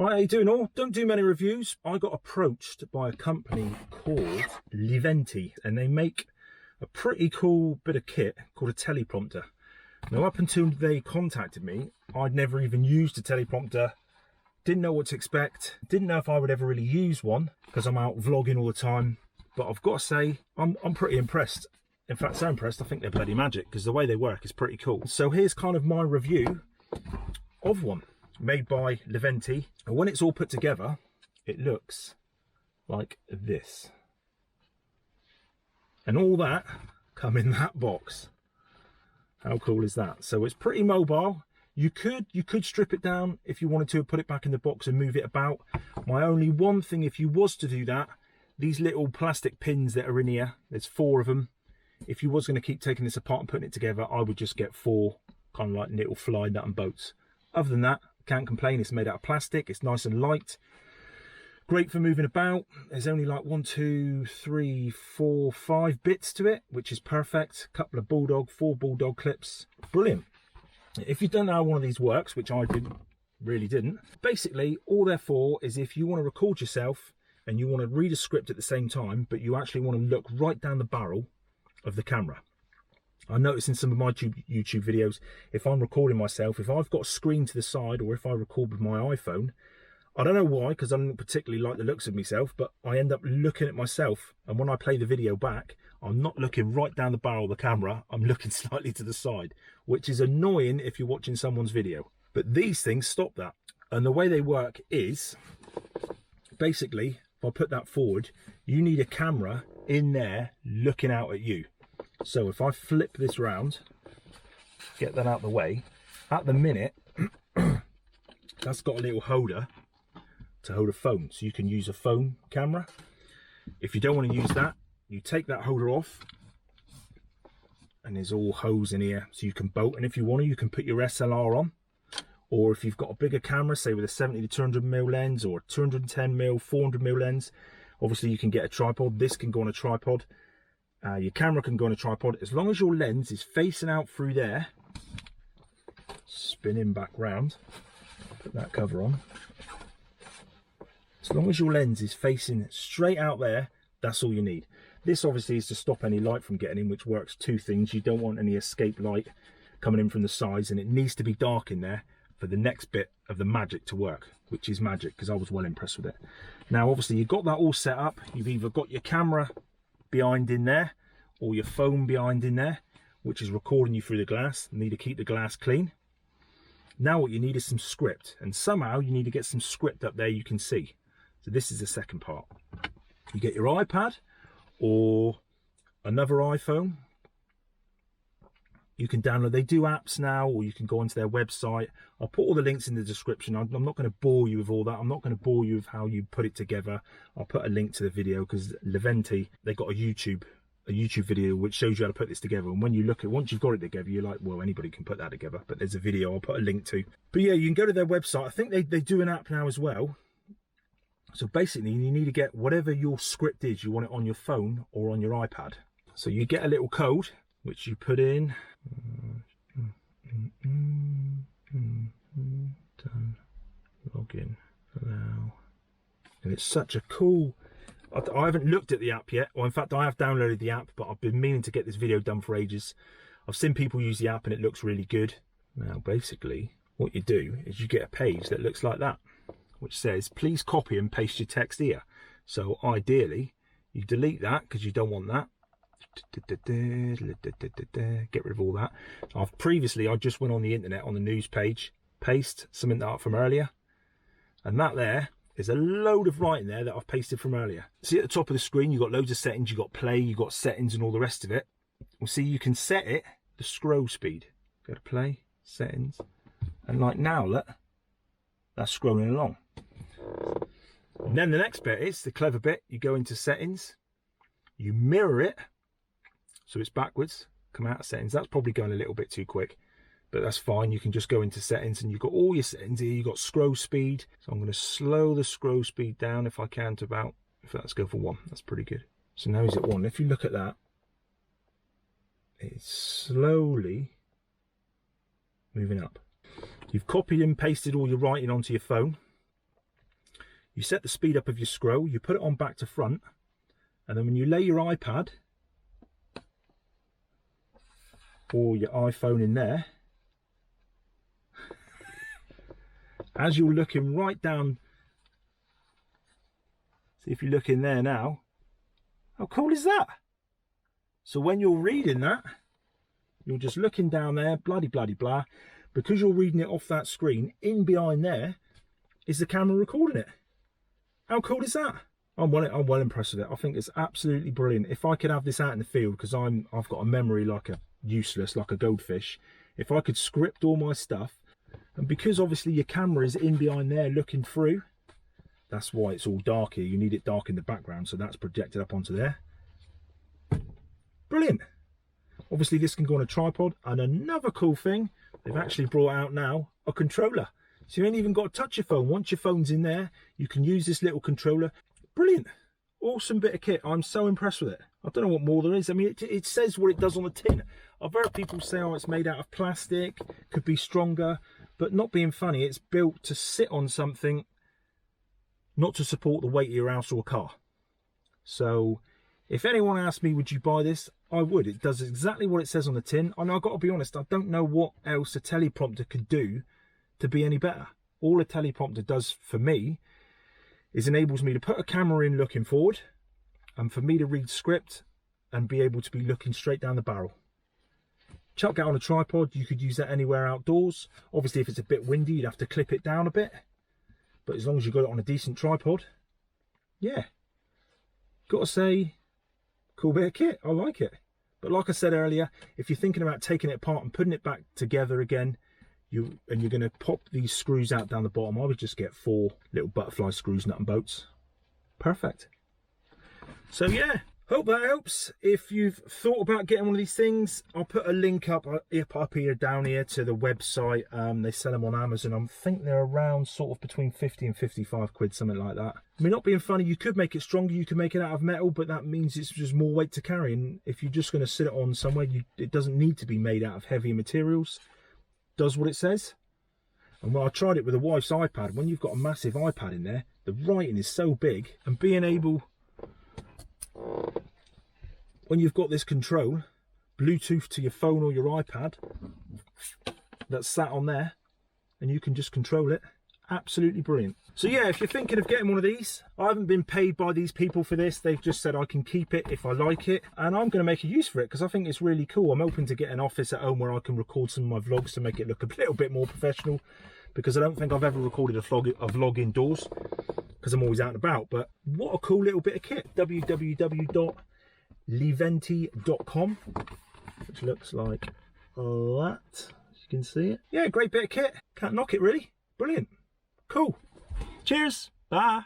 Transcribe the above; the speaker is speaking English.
Right, how you doing all? Don't do many reviews. I got approached by a company called Leeventi, and they make a pretty cool bit of kit called a teleprompter. Now, up until they contacted me, I'd never even used a teleprompter, didn't know what to expect, didn't know if I would ever really use one because I'm out vlogging all the time. But I've got to say, I'm pretty impressed. In fact, so impressed, I think they're bloody magic because the way they work is pretty cool. So here's kind of my review of one made by Leeventi. And when it's all put together, it looks like this. And all that come in that box. How cool is that? So it's pretty mobile. You could strip it down if you wanted to, put it back in the box and move it about. My only one thing, if you was to do that, these little plastic pins that are in here, there's 4 of them. If you was going to keep taking this apart and putting it together, I would just get 4 kind of like little fly nut and bolts. Other than that, can't complain. It's made out of plastic. It's nice and light. Great for moving about. There's only like 1, 2, 3, 4, 5 bits to it, which is perfect. Couple of four bulldog clips. Brilliant. If you don't know how one of these works, which I really didn't, basically all they're for is if you want to record yourself and you want to read a script at the same time, but you actually want to look right down the barrel of the camera. I notice in some of my YouTube videos, if I'm recording myself, if I've got a screen to the side or if I record with my iPhone, I don't know why, because I don't particularly like the looks of myself, but I end up looking at myself, and when I play the video back, I'm not looking right down the barrel of the camera, I'm looking slightly to the side, which is annoying if you're watching someone's video. But these things stop that. And the way they work is, basically, if I put that forward, you need a camera in there looking out at you. So if I flip this round, get that out of the way, at the minute, that's got a little holder to hold a phone. So you can use a phone camera. If you don't want to use that, you take that holder off, and there's all hose in here, so you can bolt. And if you want to, you can put your SLR on. Or if you've got a bigger camera, say with a 70 to 200mm lens or 210mm, 400mm lens, obviously you can get a tripod. This can go on a tripod. Your camera can go on a tripod. As long as your lens is facing out through there, spinning back round, put that cover on. As long as your lens is facing straight out there, that's all you need. This obviously is to stop any light from getting in, which works 2 things. You don't want any escape light coming in from the sides, and it needs to be dark in there for the next bit of the magic to work, which is magic, because I was well impressed with it. Now obviously you've got that all set up. You've either got your camera behind in there or your phone behind in there, which is recording you through the glass. You need to keep the glass clean. Now what you need is some script, and somehow you need to get some script up there you can see. So this is the second part. You get your iPad or another iPhone. You can download, they do apps now, or you can go onto their website. I'll put all the links in the description. I'm not going to bore you with all that. I'm not going to bore you with how you put it together. I'll put a link to the video because Leeventi, they got a YouTube video which shows you how to put this together. And when you look at, once you've got it together, you're like, well, anybody can put that together. But there's a video I'll put a link to. But yeah, you can go to their website. I think they do an app now as well. So basically, you need to get whatever your script is. You want it on your phone or on your iPad. So you get a little code, which you put in. Done. Login. Allow. And it's such a cool... I haven't looked at the app yet. Well, in fact, I have downloaded the app, but I've been meaning to get this video done for ages. I've seen people use the app and it looks really good. Now, basically, what you do is you get a page that looks like that, which says, please copy and paste your text here. So ideally, you delete that because you don't want that. Get rid of all that. I just went on the internet on the news page, paste something that up from earlier, and that there is a load of writing there that I've pasted from earlier. See at the top of the screen, you've got loads of settings. You've got play, you've got settings and all the rest of it. Well, see, you can set it, the scroll speed. Go to play, settings, and like now, look, that's scrolling along. And then the next bit is the clever bit. You go into settings, you mirror it so it's backwards, come out of settings. That's probably going a little bit too quick, but that's fine. You can just go into settings and you've got all your settings here. You've got scroll speed. So I'm going to slow the scroll speed down if I can to about, let's go for 1. That's pretty good. So now he's at 1. If you look at that, it's slowly moving up. You've copied and pasted all your writing onto your phone. You set the speed up of your scroll, you put it on back to front, and then when you lay your iPad or your iPhone in there, as you're looking right down, see if you look in there now, how cool is that? So when you're reading that, you're just looking down there, bloody blah, because you're reading it off that screen, in behind there is the camera recording it. How cool is that? I'm well impressed with it. I think it's absolutely brilliant. If I could have this out in the field, because I've got a memory like a goldfish, if I could script all my stuff, and because obviously your camera is in behind there looking through, that's why it's all dark here. You need it dark in the background, so that's projected up onto there. Brilliant. Obviously this can go on a tripod, and another cool thing, they've actually brought out now a controller. So you ain't even got to touch your phone. Once your phone's in there, you can use this little controller. Brilliant. Awesome bit of kit. I'm so impressed with it. I don't know what more there is. I mean, it says what it does on the tin. I've heard people say, oh, it's made out of plastic, could be stronger, but not being funny, it's built to sit on something, not to support the weight of your house or car. So if anyone asked me, would you buy this? I would. It does exactly what it says on the tin. And I've got to be honest, I don't know what else a teleprompter could do to be any better. All a teleprompter does for me is enables me to put a camera in looking forward, and for me to read script and be able to be looking straight down the barrel. Chuck that on a tripod. You could use that anywhere outdoors. Obviously if it's a bit windy, you'd have to clip it down a bit, but as long as you've got it on a decent tripod, yeah, gotta say, cool bit of kit. I like it. But like I said earlier, if you're thinking about taking it apart and putting it back together again, you're going to pop these screws out down the bottom. I would just get 4 little butterfly screws, nut and bolts. Perfect. So yeah, hope that helps. If you've thought about getting one of these things, I'll put a link up here, down here, to the website. They sell them on Amazon. I think they're around sort of between 50 and 55 quid, something like that. I mean, not being funny, you could make it stronger, you could make it out of metal, but that means it's just more weight to carry. And if you're just going to sit it on somewhere, it doesn't need to be made out of heavy materials. Does what it says. And when I tried it with a wife's iPad, when you've got a massive iPad in there, the writing is so big, and being able, when you've got this control, Bluetooth to your phone or your iPad that's sat on there, and you can just control it, absolutely brilliant. So yeah, if you're thinking of getting one of these, I haven't been paid by these people for this. They've just said I can keep it if I like it, and I'm going to make a use for it because I think it's really cool. I'm hoping to get an office at home where I can record some of my vlogs to make it look a little bit more professional, because I don't think I've ever recorded a vlog indoors because I'm always out and about. But what a cool little bit of kit. www.leeventi.com, which looks like that, as you can see it. Yeah, great bit of kit. Can't knock it really. Brilliant. Cool. Cheers. Bye.